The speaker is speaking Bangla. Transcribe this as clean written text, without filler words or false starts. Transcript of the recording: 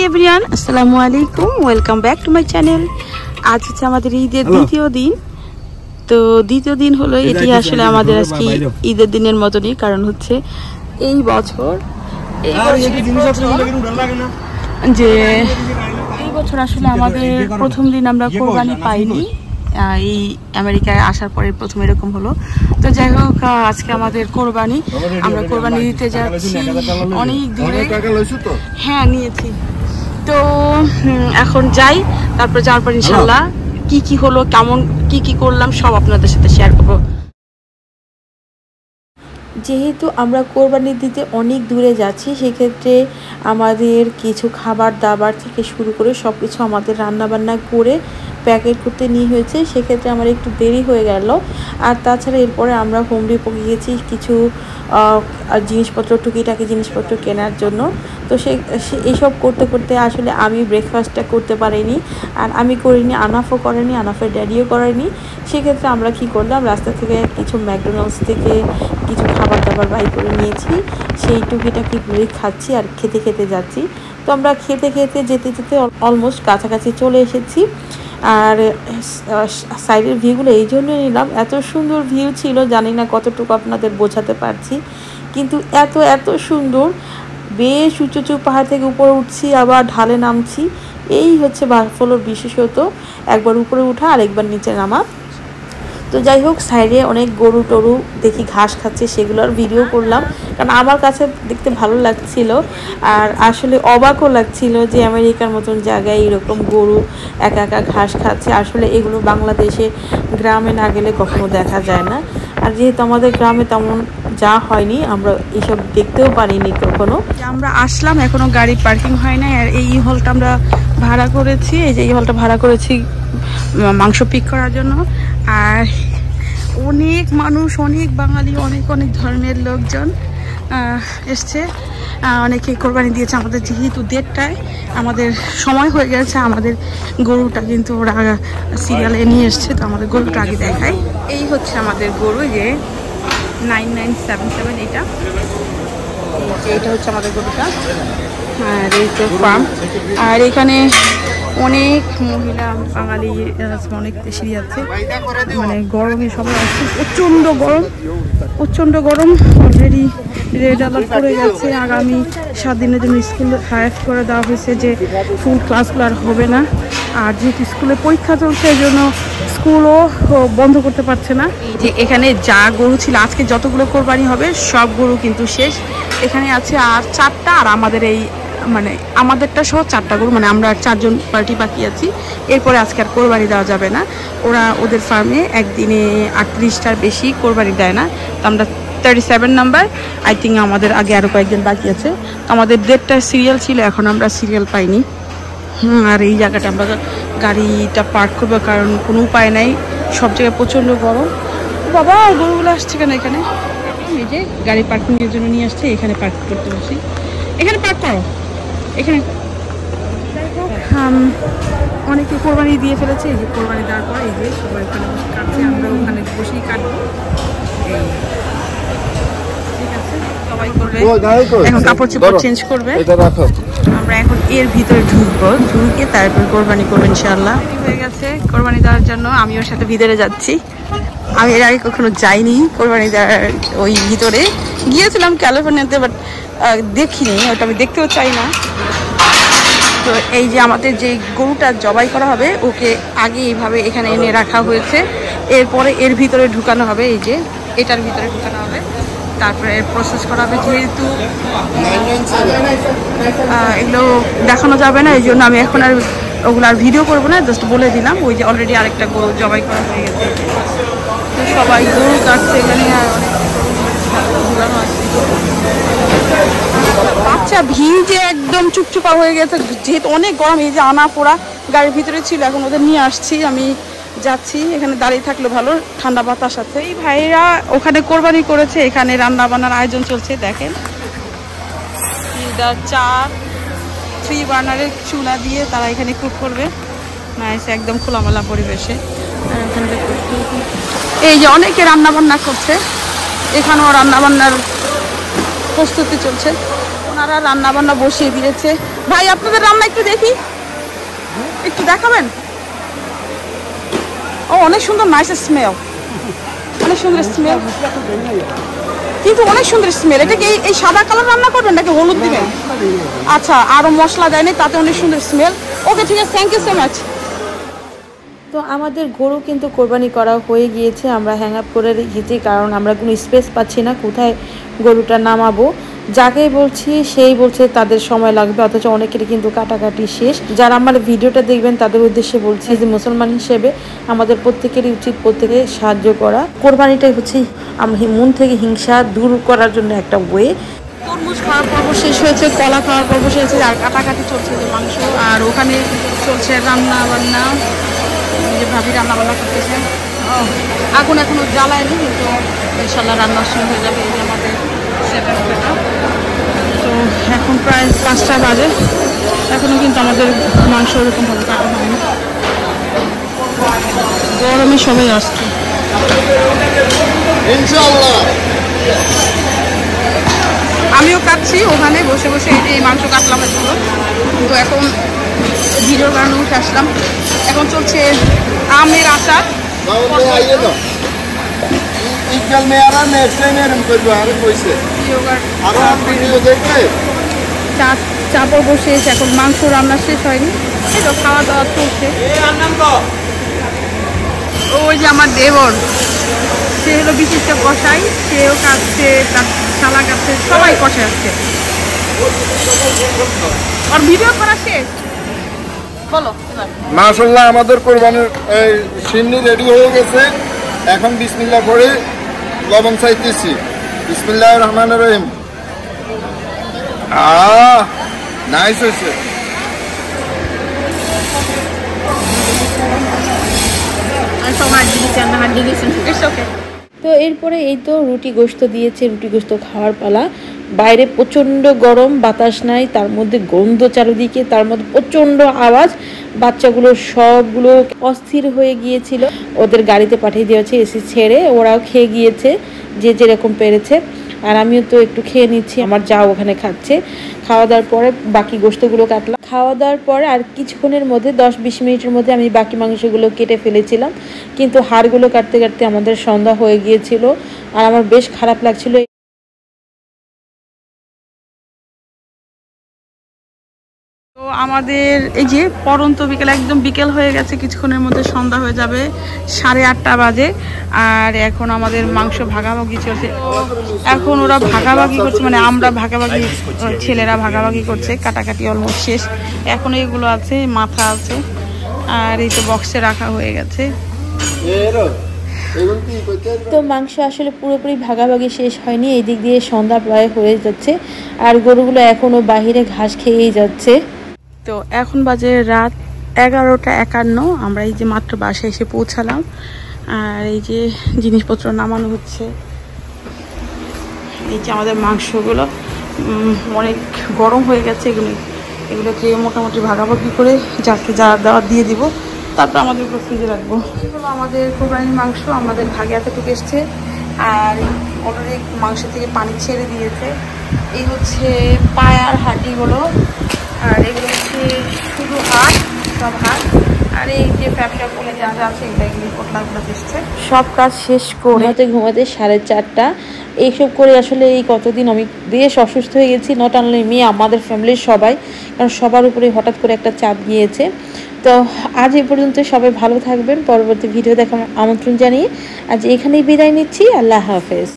এভরিওয়ান, আসসালামু আলাইকুম, welcome back to my channel. আজ হচ্ছে আমাদের ঈদের দ্বিতীয় দিন। তো দ্বিতীয় দিন হলো এটি আসলে আমাদের আজকে ঈদের দিনের মতনই, কারণ হচ্ছে এই বছর আসলে আমাদের প্রথম দিন আমরা কোরবানি পাইনি। এই আমেরিকায় আসার পরে প্রথম এরকম হলো। তো যাই হোক, আজকে আমাদের কোরবানি, আমরা কোরবানি দিতে যাচ্ছি অনেক দূরে। হ্যাঁ নিয়েছি, তো এখন যাই, তারপর যাওয়ার পর ইনশাল্লাহ কি কি হলো, কেমন কি করলাম সব আপনাদের সাথে শেয়ার করবো। যেহেতু আমরা কোরবানি দিতে অনেক দূরে যাচ্ছি, সেক্ষেত্রে আমাদের কিছু খাবার দাবার থেকে শুরু করে সব কিছু আমাদের রান্নাবান্না করে প্যাকেট করতে নিয়ে হয়েছে। সেক্ষেত্রে আমার একটু দেরি হয়ে গেল। আর তাছাড়া এরপরে আমরা হোম ডিপো গিয়েছি কিছু জিনিসপত্র, টুকিটাকি জিনিসপত্র কেনার জন্য। তো এইসব করতে করতে আসলে আমি ব্রেকফাস্টটা করতে পারিনি, আর আমি করিনি, আনাফও করেনি, আনাফের ড্যাডিও করেনি। সেক্ষেত্রে আমরা কি করলাম, রাস্তা থেকে কিছু ম্যাকডোনাল্ডস থেকে কিছু খাবার দাবার বাই করে নিয়েছি। সেই টুকিটাকি ঘুরে খাচ্ছি আর খেতে খেতে যাচ্ছি। তো আমরা খেতে খেতে যেতে যেতে অলমোস্ট কাছাকাছি চলে এসেছি। আর সাইডের ভিউগুলো এই জন্য নিলাম, এত সুন্দর ভিউ ছিল, জানি না কতটুকু আপনাদের বোঝাতে পারছি, কিন্তু এত এত সুন্দর। বেশ উঁচু পাহাড় থেকে উপরে উঠছি, আবার ঢালে নামছি। এই হচ্ছে বাফলোর বিশেষত, একবার উপরে উঠা আর একবার নিচে নামা। তো যাই হোক, সাইডে অনেক গরু টরু দেখি ঘাস খাচ্ছে, সেগুলোর ভিডিও করলাম, কারণ আমার কাছে দেখতে ভালো লাগছিল। আর আসলে অবাকও লাগছিল যে আমেরিকার মতন জায়গায় এরকম গরু একা একা ঘাস খাচ্ছে। আসলে এগুলো বাংলাদেশে গ্রামে না গেলে কখনো দেখা যায় না। আর যেহেতু আমাদের গ্রামে তেমন যা হয়নি, আমরা এসব দেখতেও পারিনি কখনো। আমরা আসলাম, এখনো গাড়ি পার্কিং হয় না। আর এই হলটা আমরা ভাড়া করেছি, এই যে এই হলটা ভাড়া করেছি মাংস পিক করার জন্য। আর অনেক মানুষ, অনেক বাঙালি, অনেক অনেক ধরনের লোকজন এসছে। অনেকে কোরবানি দিয়েছে। আমাদের যেহেতু 1:30টায় আমাদের সময় হয়ে গেছে, আমাদের গরুটা কিন্তু ওরা সিরিয়ালে নিয়ে এসছে, তো আমাদের গরুটা আগে দেখায়। এই হচ্ছে আমাদের গরু, যে 9977, এটা হচ্ছে আমাদের গরুটা। আর এই তো ফার্ম। আর এখানে অনেক মহিলা বাঙালি অনেক দেশেরই আছে, মানে গরমে সবাই আছে, প্রচণ্ড গরম। অলরেডি রেড অ্যালার্ট পড়ে গেছে, আগামী 7 দিনের জন্য স্কুল হাইফ করে দেওয়া হয়েছে যে ফুল ক্লাসগুলো আর হবে না। আর যেহেতু স্কুলে পরীক্ষা চলছে, এই জন্য স্কুলও বন্ধ করতে পারছে না। যে এখানে যা গরু ছিল, আজকে যতগুলো কোরবানি হবে সব গরু কিন্তু শেষ। এখানে আছে আর 4টা, আর আমাদের এই মানে আমাদেরটা সহ 4টা গরু, মানে আমরা 4 জন পার্টি বাকি আছি। এরপরে আজকে আর কোরবানি দেওয়া যাবে না। ওদের ফার্মে একদিনে 38টার বেশি কোরবানি দেয় না। তো আমরা 37 নাম্বার, আই থিঙ্ক আমাদের আগে আরও কয়েকজন বাকি আছে। তো আমাদের 1:30টার সিরিয়াল ছিল, এখন আমরা সিরিয়াল পাইনি। আর এই জায়গাটা আমরা গাড়িটা পার্ক করবো, কারণ কোনো উপায় নাই, সব জায়গায় প্রচণ্ড গরম। বাবা, গরুগুলো আসছে কেন এখানে? এই যে গাড়ি পার্কিংয়ের জন্য নিয়ে আসছে, এখানে পার্ক করতে বসি, এখানে পার্ক করো, এখানে। অনেকে কোরবানি দিয়ে ফেলেছে, এই যে কোরবানি দেওয়ার পর এই যে সবাই ওখানে বসে কাটছে, আমরা ওখানে বসেই কাটবো। ঠিক আছে, সবাই করবে এখন, কাপড় চোপড় চেঞ্জ করবে। আমরা এখন এর ভিতরে ঢুকবো, ঢুকে তারপর কোরবানি করবো ইনশাআল্লাহ। হয়ে গেছে কোরবানি দেওয়ার জন্য, আমি ওর সাথে ভিতরে যাচ্ছি। আমি এর আগে কখনো যাইনি কোরবানি দেওয়ার ওই ভিতরে। গিয়েছিলাম ক্যালিফোর্নিয়াতে, বাট দেখিনি, ওটা আমি দেখতেও চাই না। তো এই যে আমাদের যে গরুটা জবাই করা হবে, ওকে আগে এইভাবে এখানে এনে রাখা হয়েছে, এরপরে এর ভিতরে ঢুকানো হবে, এই যে এটার ভিতরে ঢুকানো হবে, তারপরে প্রসেস করা হবে। যেহেতু এগুলো দেখানো যাবে না, এই জন্য আমি এখন আর ওগুলো আর ভিডিও করবো না, জাস্ট বলে দিলাম। ওই যে অলরেডি আরেকটা গরু জবাই করা হয়ে গেছে, তো সবাই গরু কাটছে এখানে। আর বাচ্চা ভিজে একদম চুপচুপা হয়ে গেছে, যেহেতু অনেক গরম। এই যে আনা পোড়া গাড়ির ভিতরে ছিল, এখন ওদের নিয়ে আসছি, আমি যাচ্ছি। এখানে দাঁড়িয়ে থাকলে ভালো, ঠান্ডা বাতাস আছে। এই ভাইরা ওখানে কোরবানি করেছে, এখানে রান্না বান্নার আয়োজন চলছে, দেখেন। চা 3 বার্নারের চুলা দিয়ে তারা এখানে কুক করবে, নাইস, একদম খোলামেলা পরিবেশে। এই যে অনেকে রান্না বান্না করছে, এখানেও রান্না বান্নার প্রস্তুতি চলছে। ওনারা রান্না বান্না বসিয়ে দিয়েছে। ভাই আপনাদের রান্না একটু দেখি, একটু দেখাবেন? ও অনেক সুন্দর, নাইস স্মেল, অনেক সুন্দর স্মেল, কিন্তু অনেক সুন্দর স্মেল। এটা কি এই সাদা কালার রান্না করবেন নাকি হলুদ দিবেন? আচ্ছা, আরো মশলা দেয়নি, তাতে অনেক সুন্দর স্মেল। ওকে ঠিক আছে, থ্যাংক ইউ সো মাচ। তো আমাদের গরু কিন্তু কোরবানি করা হয়ে গিয়েছে, আমরা হ্যাং আপ করে রেখেছি, কারণ আমরা কোনো স্পেস পাচ্ছি না কোথায় গরুটা নামাবো। যাকেই বলছি সেই বলছে তাদের সময় লাগবে, অথচ অনেকেরই কিন্তু কাটাকাটি শেষ। যারা আমার ভিডিওটা দেখবেন তাদের উদ্দেশ্যে বলছি যে মুসলমান হিসেবে আমাদের প্রত্যেকেরই উচিত প্রত্যেকে সাহায্য করা। কোরবানিটাই হচ্ছে আমরা মন থেকে হিংসা দূর করার জন্য একটা ওয়ে। তরমুজ খাওয়ার পর্ব শেষ হয়েছে, কলা খাওয়ার পর্ব শেষ হয়েছে, আর কাটাকাটি চলছে যে মাংস, আর ওখানে চলছে রান্না বান্না, যে ভাবি রান্না বান্না করতেছে। আগুন এখনো জ্বালায়নি, কিন্তু ইনশাল্লাহ রান্না শুরু হয়ে যাবে। এই যে আমাদের সেটআপটা। তো এখন প্রায় 5টা বাজে, এখনো কিন্তু আমাদের মাংস ওরকমভাবে কাটা হয়নি। গরমে সবাই আসছে ইনশাআল্লাহ। আমিও কাটছি ওখানে বসে বসে, এই যে এই মাংস কাটলাম এগুলো, কিন্তু এখন ভিডিওর কারণে উঠে আসলাম। এখন চলছে আমের আচার। চাপড় বসে এসে এখন মাংস রান্না শেষ হয়নি, এই তো খাওয়া দাওয়া চলছে। ওই যে আমার দেবর, সে হলো বিশিষ্ট কষাই, সেও কাটছে, তার শালা কাটছে, সবাই কষে আসছে। আর ভিডিও করা শেষ। বলো মাশাআল্লাহ, আমাদের কোরবানির সিন্নি রেডি হয়ে গেছে। এখন বিসমিল্লাহ করে লবণ চাইতেছি। বিসমিল্লাহির রহমানির রহিম। নাইস হয়েছে। তো এরপরে এই তো রুটি গোস্ত দিয়েছে, রুটি গোস্ত খাওয়ার পালা। বাইরে প্রচণ্ড গরম, বাতাস নাই, তার মধ্যে গন্ধ চারিদিকে, তার মধ্যে প্রচণ্ড আওয়াজ। বাচ্চাগুলো সবগুলো অস্থির হয়ে গিয়েছিল, ওদের গাড়িতে পাঠিয়ে দিয়েছে এসি ছেড়ে, ওরাও খেয়ে গিয়েছে যে যেরকম পেরেছে। আর আমিও তো একটু খেয়ে নিচ্ছি, আমার যাও ওখানে খাচ্ছে। খাওয়া দাওয়ার পরে বাকি গোস্তগুলো কাটলাম। খাওয়া দাওয়ার পরে আর কিছুক্ষণের মধ্যে 10-20 মিনিটের মধ্যে আমি বাকি মাংসগুলো কেটে ফেলেছিলাম, কিন্তু হাড়গুলো কাটতে কাটতে আমাদের সন্ধ্যা হয়ে গিয়েছিল, আর আমার বেশ খারাপ লাগছিল। তো আমাদের এই যে পরন্ত বিকেল, একদম বিকেল হয়ে গেছে, কিছুক্ষণের মধ্যে সন্ধ্যা হয়ে যাবে, 8:30 বাজে। আর এখন আমাদের মাংস ভাগাভাগি চলছে। এখন ওরা ভাগাভাগি করছে, মানে আমরা ভাগাভাগি, ছেলেরা ভাগাভাগি করছে। কাটাকাটি অলমোস্ট শেষ, এখন এইগুলো আছে, মাথা আছে, আর এই তো বক্সে রাখা হয়ে গেছে। তো মাংস আসলে পুরোপুরি ভাগাভাগি শেষ হয়নি, এই দিক দিয়ে সন্ধ্যা প্রায় হয়ে যাচ্ছে, আর গরুগুলো এখনো বাহিরে ঘাস খেয়েই যাচ্ছে। তো এখন বাজে রাত 11:51। আমরা এই যে মাত্র বাসায় এসে পৌঁছালাম, আর এই যে জিনিসপত্র নামানো হচ্ছে। এই যে আমাদের মাংসগুলো অনেক গরম হয়ে গেছে, এগুলোকে মোটামুটি ভাগাভাগি করে যাকে যা দেওয়া দিয়ে দিব, তারপর আমাদের উপর ফ্রিজে রাখবো। এগুলো আমাদের কোরবানির মাংস, আমাদের ভাগে এতটুকু এসছে, আর অলরেডি মাংস থেকে পানি ছেড়ে দিয়েছে। এই হচ্ছে পায়ার হাড্ডিগুলো, আর এগুলো হচ্ছে শুধু হাড়, সব হাড়। আর এই যে ফ্যাপটা বলে যা যা আছে এগুলো পোটলাগুলো দিচ্ছে। সব কাজ শেষ করে ঘুমাতে 4:30। এইসব করে আসলে এই কতদিন আমি বেশ অসুস্থ হয়ে গেছি, নট অনলি মি, আমাদের ফ্যামিলির সবাই, কারণ সবার উপরে হঠাৎ করে একটা চাপ গিয়েছে। তো আজ এই পর্যন্ত, সবাই ভালো থাকবেন। পরবর্তী ভিডিও দেখার আমন্ত্রণ জানিয়ে আজ এখানেই বিদায় নিচ্ছি। আল্লাহ হাফেজ।